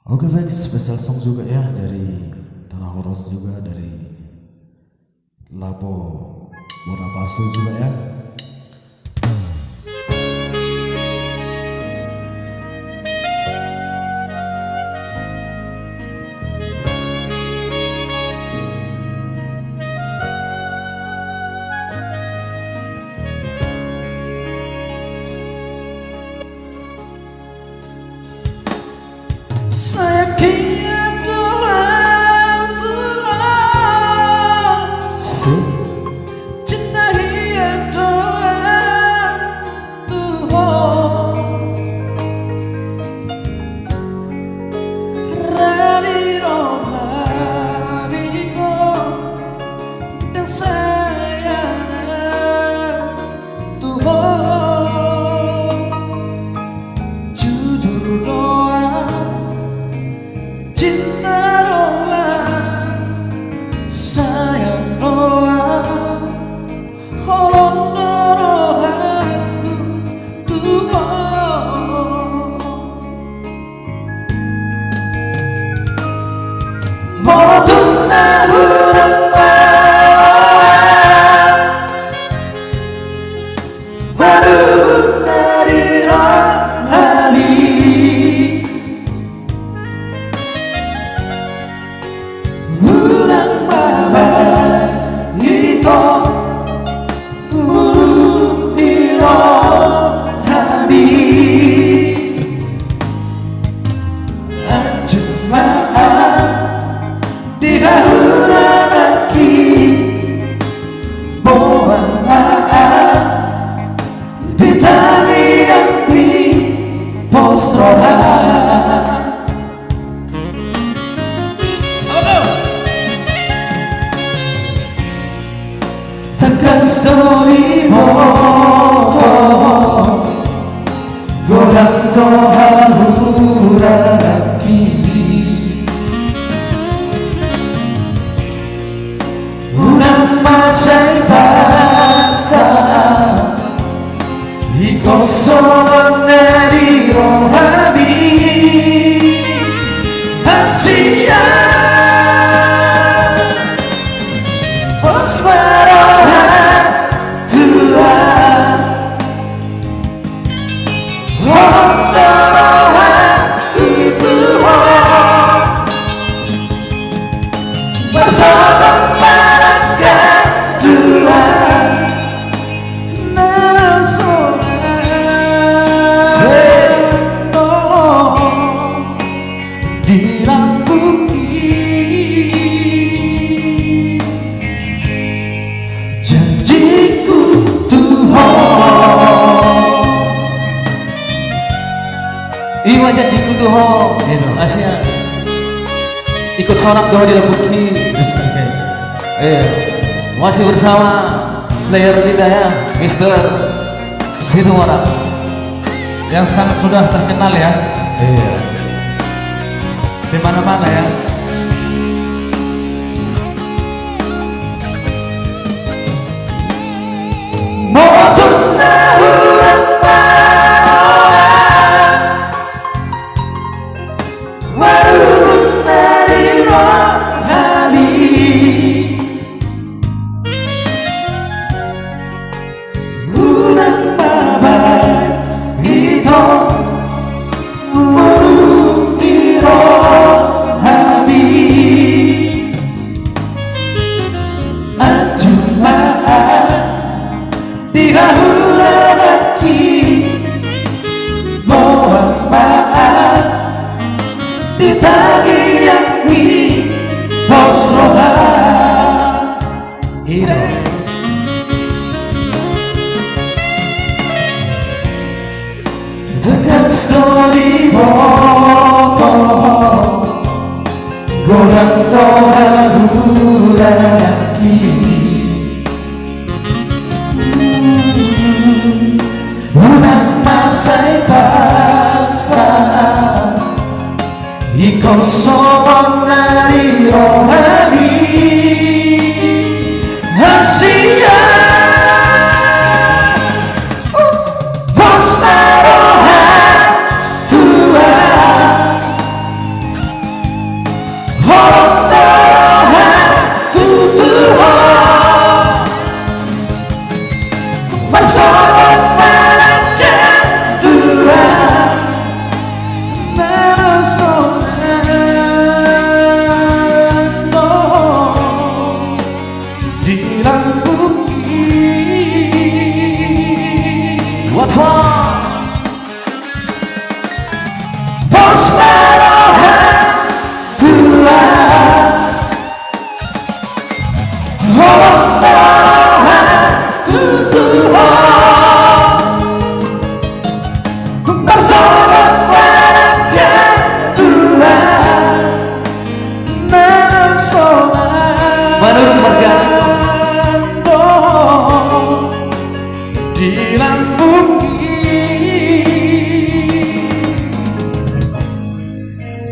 Oke fans, special song juga ya dari Tanah Horos juga, dari Lapo Bona Pasu juga ya. Janjiku Tu Ho. Iwa Janjiku Tu Ho. Asia ikut sorak doa di Labuki. Masih bersama player kita ya, Mr. Nirwana Yang sangat sudah terkenal ya. Iya. Di mana-mana ya. What for? Bos merohan bulan, oh merohan kutuhan, bersolat pada Tuhan, mensolat menurut marga di lambung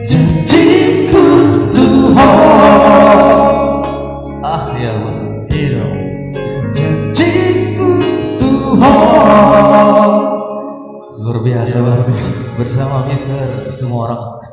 Janjiku Tu Ho. Ah ya Allah, Janjiku Tu Ho. Luar biasa bersama Mister semua orang.